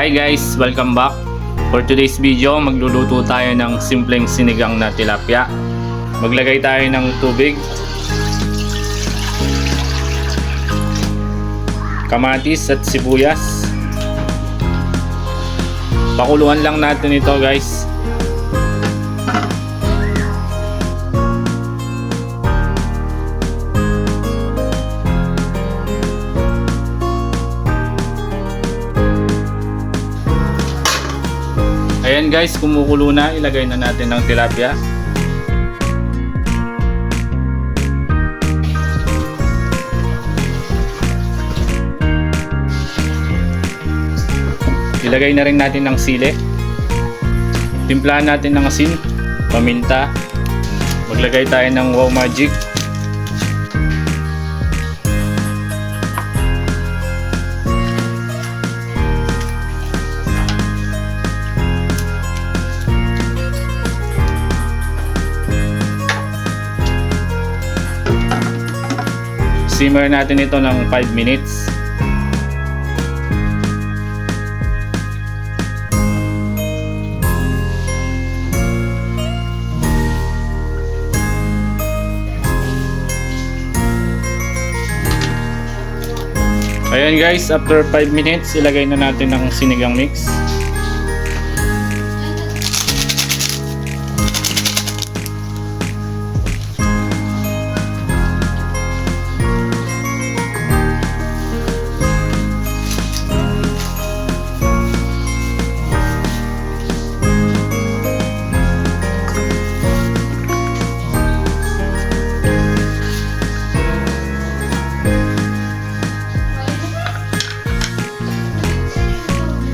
Hi guys, welcome back. For today's video, magluluto tayo ng simpleng sinigang na tilapia. Maglagay tayo ng tubig, kamatis at sibuyas. Pakuluan lang natin ito guys. Ayan guys, kumukulo na. Ilagay na natin ng tilapia. Ilagay na rin natin ng sili. Timplahan natin ng asin, paminta. Maglagay tayo ng Wow Magic. Simmer natin ito ng 5 minutes. Ayan guys, after 5 minutes, ilagay na natin ng sinigang mix.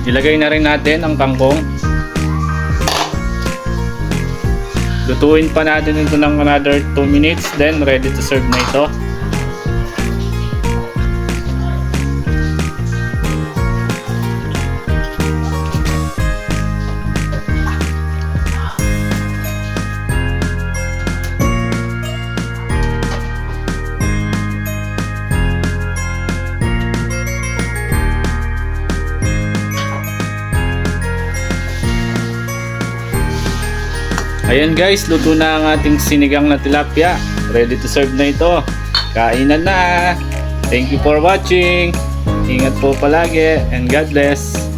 Ilagay na rin natin ang kangkong. Lutuin pa natin ito ng another 2 minutes, then ready to serve na ito. Ayan guys, luto na ang ating sinigang na tilapia. Ready to serve na ito. Kainan na! Thank you for watching. Ingat po palagi and God bless.